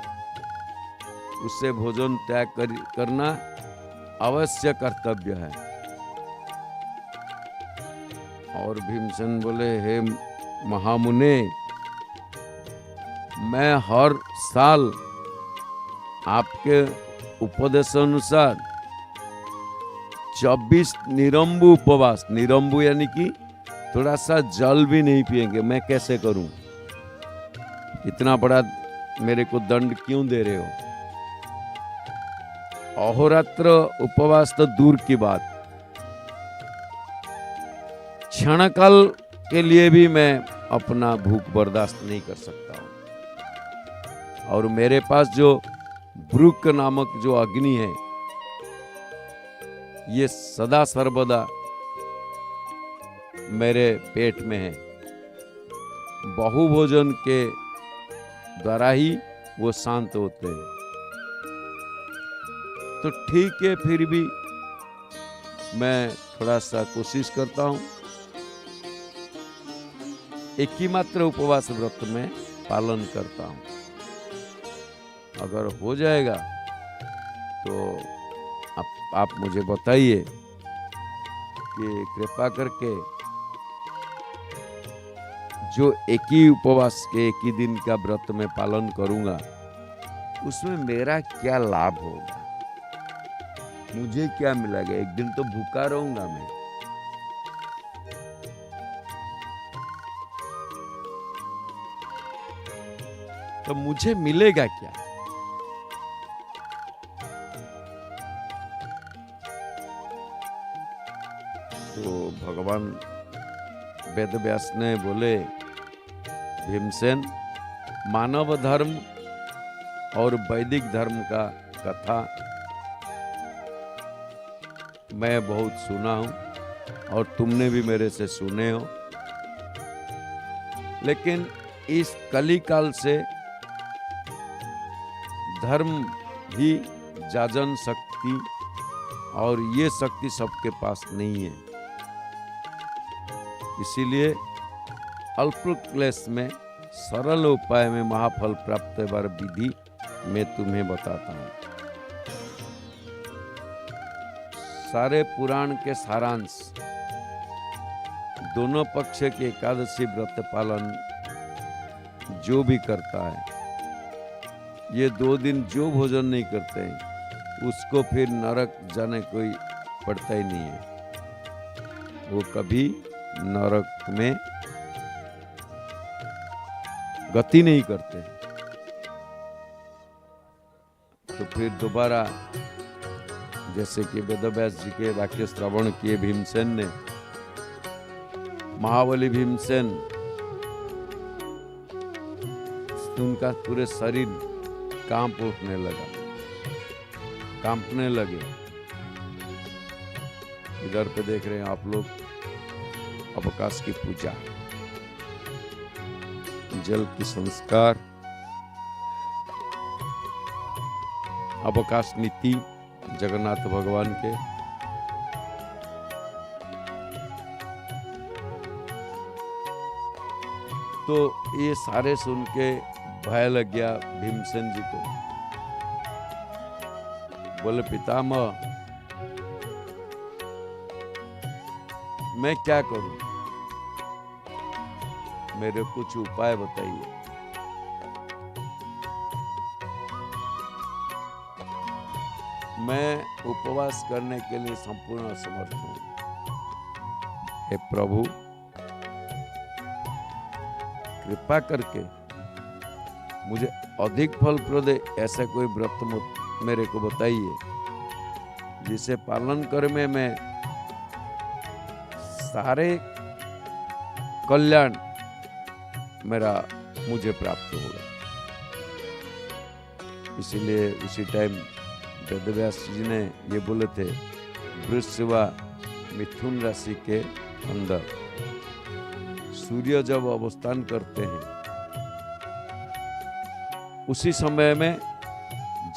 उससे भोजन त्याग करना अवश्य कर्तव्य है। और भीमसेन बोले, हे महामुने, मैं हर साल आपके उपदेशानुसार 24 निरंबु उपवास, निरंबु यानी कि थोड़ा सा जल भी नहीं पिएंगे, मैं कैसे करूं? इतना बड़ा मेरे को दंड क्यों दे रहे हो? अहोरात्र उपवास तो दूर की बात, क्षणकाल के लिए भी मैं अपना भूख बर्दाश्त नहीं कर सकता हूं। और मेरे पास जो ब्रुक नामक जो अग्नि है, ये सदा सर्वदा मेरे पेट में है। बहुभोजन के द्वारा ही वो शांत होते हैं। तो ठीक है, फिर भी मैं थोड़ा सा कोशिश करता हूं। एक ही मात्र उपवास व्रत में पालन करता हूं। अगर हो जाएगा तो आप मुझे बताइए कि कृपा करके जो एक ही उपवास के एक ही दिन का व्रत में पालन करूंगा, उसमें मेरा क्या लाभ होगा, मुझे क्या मिलेगा? एक दिन तो भूखा रहूंगा मैं। तो मुझे मिलेगा क्या? तो भगवान वेदव्यास ने बोले, भीमसेन, मानव धर्म और वैदिक धर्म का कथा मैं बहुत सुना हूं और तुमने भी मेरे से सुने हो, लेकिन इस कली काल से धर्म ही जाजन शक्ति, और ये शक्ति सबके पास नहीं है। इसीलिए अल्प क्लेश में सरल उपाय में महाफल प्राप्त वर विधि मैं तुम्हें बताता हूं। सारे पुराण के सारांश, दोनों पक्ष के एकादशी व्रत पालन जो भी करता है, ये 2 दिन जो भोजन नहीं करते हैं, उसको फिर नरक जाने कोई पड़ता ही नहीं है। वो कभी नरक में गति नहीं करते। तो फिर दोबारा जैसे कि वेदव्यास जी के वाक्य श्रवण किए भीमसेन ने, महाबली भीमसेन, उनका पूरे शरीर कांप उठने लगा, कांपने लगे। इधर पे देख रहे हैं आप लोग अवकाश की पूजा, जल की संस्कार, अवकाश नीति जगन्नाथ भगवान के। तो ये सारे सुन के भय लग गया भीमसेन जी को। बोले, पितामह, मैं क्या करूं? मेरे कुछ उपाय बताइए। मैं उपवास करने के लिए संपूर्ण असमर्थ हूं। हे प्रभु, कृपा करके मुझे अधिक फलप्रद ऐसा कोई व्रत मेरे को बताइए जिसे पालन कर में मैं सारे कल्याण मेरा मुझे प्राप्त होगा। इसीलिए उसी टाइम वेदव्यास जी ने ये बोले थे, वृष व मिथुन राशि के अंदर सूर्य जब अवस्थान करते हैं उसी समय में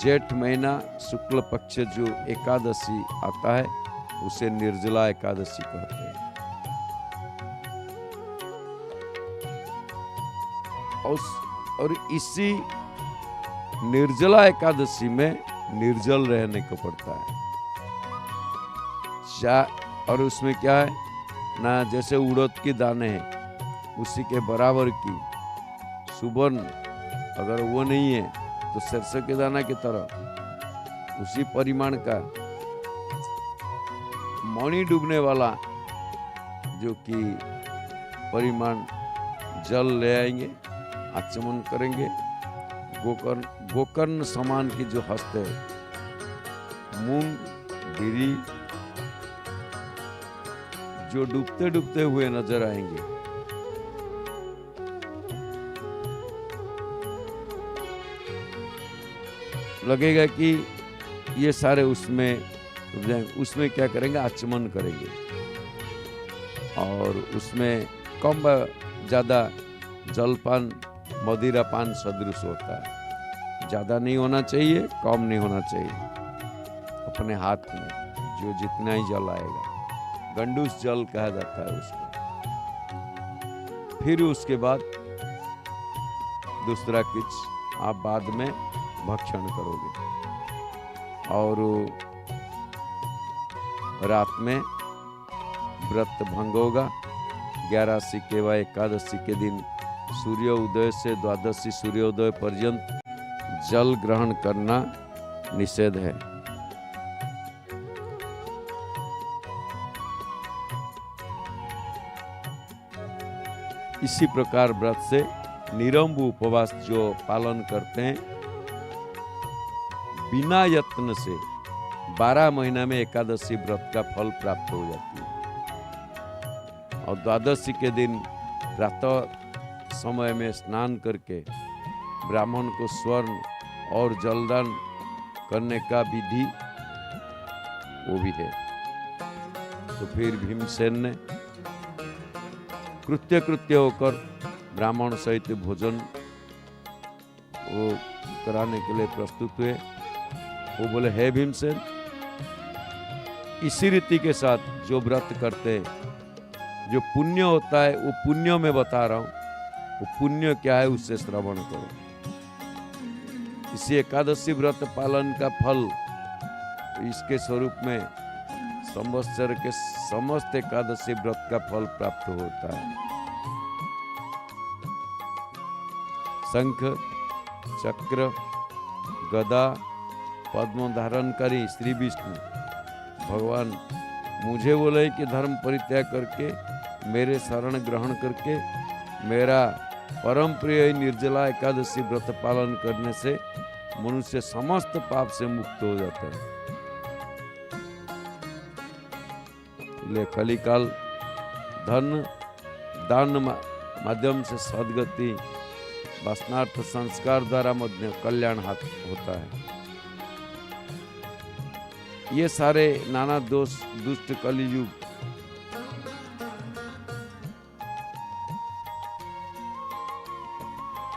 जेठ महीना शुक्ल पक्ष जो एकादशी आता है उसे निर्जला एकादशी कहते हैं। और इसी निर्जला एकादशी में निर्जल रहने को पड़ता है। और उसमें क्या है ना, जैसे उड़द की दाने हैं उसी के बराबर की सुवर्ण, अगर वो नहीं है तो सरसों के दाना की तरह उसी परिमाण का मणि डूबने वाला जो कि परिमाण जल ले आएंगे, आचमन करेंगे। गोकर्ण समान की जो हस्त है, मूंग बिरी जो डूबते डूबते हुए नजर आएंगे, लगेगा कि ये सारे उसमें डूब जाएंगे। उसमें क्या करेंगे, आचमन करेंगे और उसमें कम ज़्यादा जलपान मदिरापान सदृश होता है। ज़्यादा नहीं होना चाहिए, कम नहीं होना चाहिए। अपने हाथ में जो जितना ही जल आएगा, गंडूस जल कहा जाता है उसको। फिर उसके बाद दूसरा कुछ आप बाद में भक्षण करोगे और रात में व्रत भंग होगा। 11 के व एकादशी के दिन सूर्य उदय से द्वादशी सूर्योदय पर्यंत जल ग्रहण करना निषेध है। इसी प्रकार व्रत से निरंब उपवास जो पालन करते हैं, बिना यत्न से 12 महीना में एकादशी व्रत का फल प्राप्त हो जाती है। और द्वादशी के दिन प्रातः समय में स्नान करके ब्राह्मण को स्वर्ण और जलदान करने का विधि वो भी है। तो फिर भीमसेन ने कृत्य होकर ब्राह्मण सहित भोजन वो कराने के लिए प्रस्तुत हुए। वो बोले, हे भीमसेन, इसी रीति के साथ जो व्रत करते हैं, जो पुण्य होता है वो पुण्य में बता रहा हूं, वो पुण्य क्या है उससे श्रवण करो। इसी एकादशी व्रत पालन का फल इसके स्वरूप में संवत्सर के समस्त एकादशी व्रत का फल प्राप्त होता है। शंख चक्र गदा पद्म धारण करी श्री विष्णु भगवान मुझे बोले कि धर्म परित्याग करके मेरे शरण ग्रहण करके मेरा परम प्रिय निर्जला एकादशी व्रत पालन करने से मनुष्य समस्त पाप से मुक्त हो जाता है। ले कलिकाल धन दान माध्यम से सदगति वासनार्थ संस्कार द्वारा मध्य कल्याण होता है। ये सारे नाना दोष दुष्ट कलियुग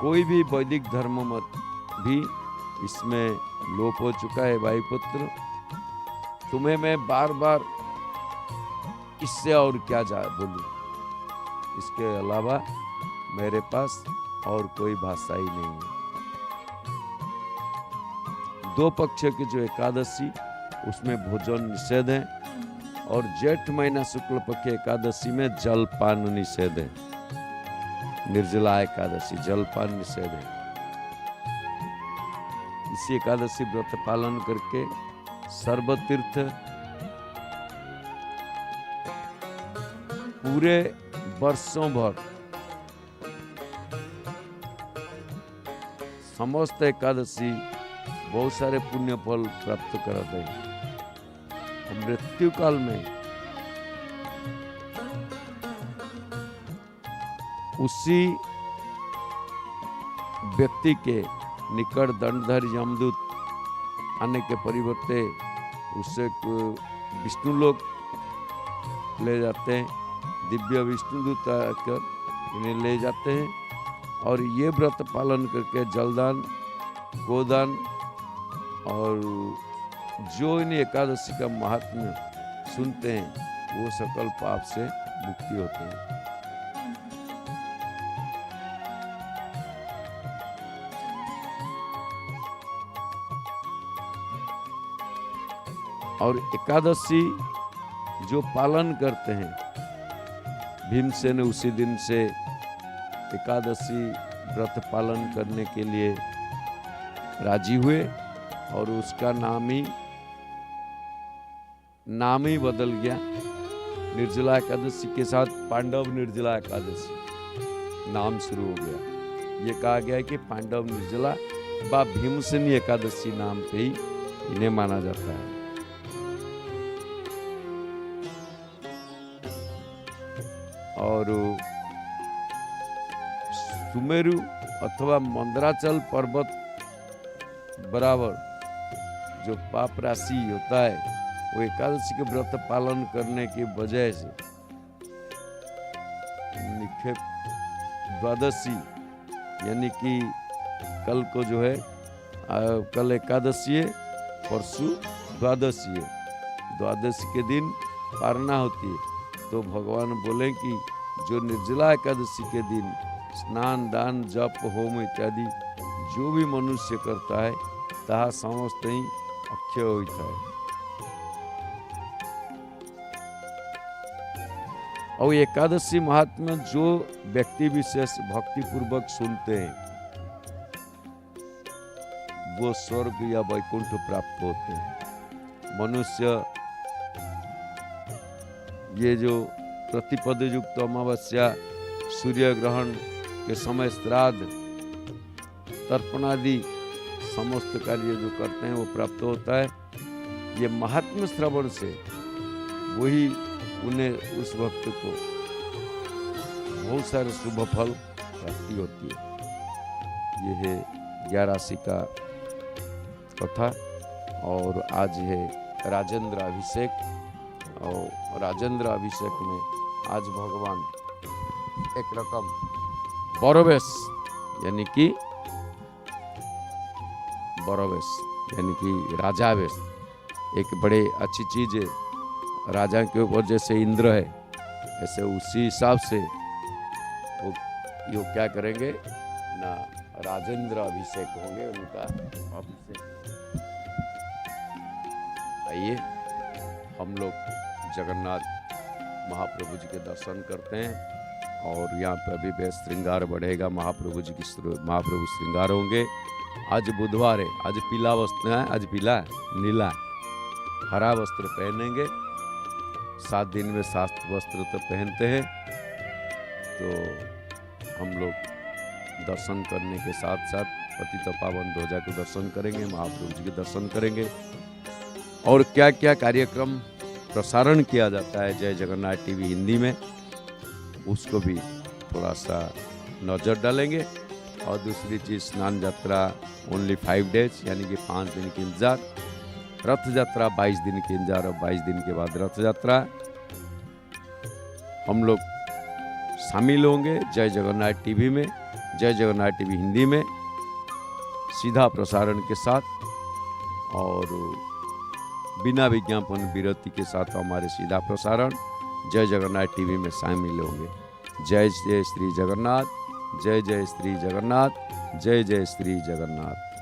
कोई भी वैदिक धर्म मत भी इसमें लोप हो चुका है। भाई पुत्र, तुम्हें मैं बार बार इससे और क्या बोलूं, इसके अलावा मेरे पास और कोई भाषा ही नहीं है। 2 पक्ष की जो एकादशी उसमें भोजन निषेध है और जेठ महीना शुक्ल पक्ष एकादशी में जलपान निषेध है। निर्जला एकादशी जलपान निषेध है। इसी एकादशी व्रत पालन करके सर्वतीर्थ पूरे वर्षों भर समस्त एकादशी बहुत सारे पुण्य फल प्राप्त करते हैं। मृत्यु काल में उसी व्यक्ति के निकट दंडधारी यमदूत आने के परिवर्ते उससे विष्णु लोग ले जाते हैं, दिव्य विष्णुदूत आकर इन्हें ले जाते हैं और ये व्रत पालन करके जलदान, गोदान और जो इन एकादशी का महात्म्य सुनते हैं वो सकल पाप से मुक्ति होते हैं। और एकादशी जो पालन करते हैं, भीमसेन उसी दिन से एकादशी व्रत पालन करने के लिए राजी हुए और उसका नाम ही बदल गया। निर्जला एकादशी के साथ पांडव निर्जला एकादशी नाम शुरू हो गया। ये कहा गया है कि पांडव निर्जला व भीमसेनी एकादशी नाम पे ही इन्हें माना जाता है। और सुमेरु अथवा मंदराचल पर्वत बराबर जो पाप राशि होता है वो एकादशी के व्रत पालन करने की वजह से निक्षेप द्वादशी यानी कि कल को जो है कल एकादशी है, परसों द्वादशी है। द्वादशी के दिन पारना होती है तो भगवान बोले कि जो निर्जला एकादशी के दिन स्नान, दान, जप, होम इत्यादि जो भी मनुष्य करता है ताहा समस्त ही अक्षय होता है। और एकादशी महात्म्य जो व्यक्ति विशेष भक्ति पूर्वक सुनते हैं वो स्वर्ग या वैकुंठ प्राप्त होते हैं। मनुष्य ये जो प्रतिपद युक्त अमावस्या, सूर्य ग्रहण के समय श्राद्ध, तर्पण आदि समस्त कार्य जो करते हैं वो प्राप्त होता है। ये महात्म्य श्रवण से वही उन्हें उस वक्त को बहुत सारे शुभ फल प्राप्ति होती है। ये है 11 राशि का कथा। और आज है राजेंद्र अभिषेक और राजेंद्र अभिषेक में आज भगवान एक रकम बरोवेश यानी कि राजावेश, एक बड़े अच्छी चीज है। राजा के ऊपर जैसे इंद्र है ऐसे उसी हिसाब से वो क्या करेंगे ना, राजेंद्र अभिषेक होंगे उनका अभिषेक। आइए हम लोग जगन्नाथ महाप्रभु जी के दर्शन करते हैं। और यहाँ पे अभी बेस श्रृंगार बढ़ेगा, महाप्रभु जी की महाप्रभु श्रृंगार होंगे। आज बुधवार है, आज पीला वस्त्र है, आज पीला नीला हरा वस्त्र पहनेंगे। 7 दिन में 7 वस्त्र तो पहनते हैं। तो हम लोग दर्शन करने के साथ साथ पतित पावन ध्वजा को दर्शन करेंगे, महाप्रभु जी के दर्शन करेंगे। और क्या क्या कार्यक्रम प्रसारण किया जाता है जय जगन्नाथ टीवी हिंदी में, उसको भी थोड़ा सा नज़र डालेंगे। और दूसरी चीज़, स्नान यात्रा ओनली 5 डेज यानी कि 5 दिन की इंतजार, रथ यात्रा 22 दिन की इंतजार और 22 दिन के बाद रथ यात्रा। हम लोग शामिल होंगे जय जगन्नाथ टीवी में, जय जगन्नाथ टीवी हिंदी में सीधा प्रसारण के साथ और बिना विज्ञापन विरति के साथ हमारे सीधा प्रसारण जय जगन्नाथ टीवी में शामिल होंगे। जय जय श्री जगन्नाथ, जय जय श्री जगन्नाथ, जय जय श्री जगन्नाथ।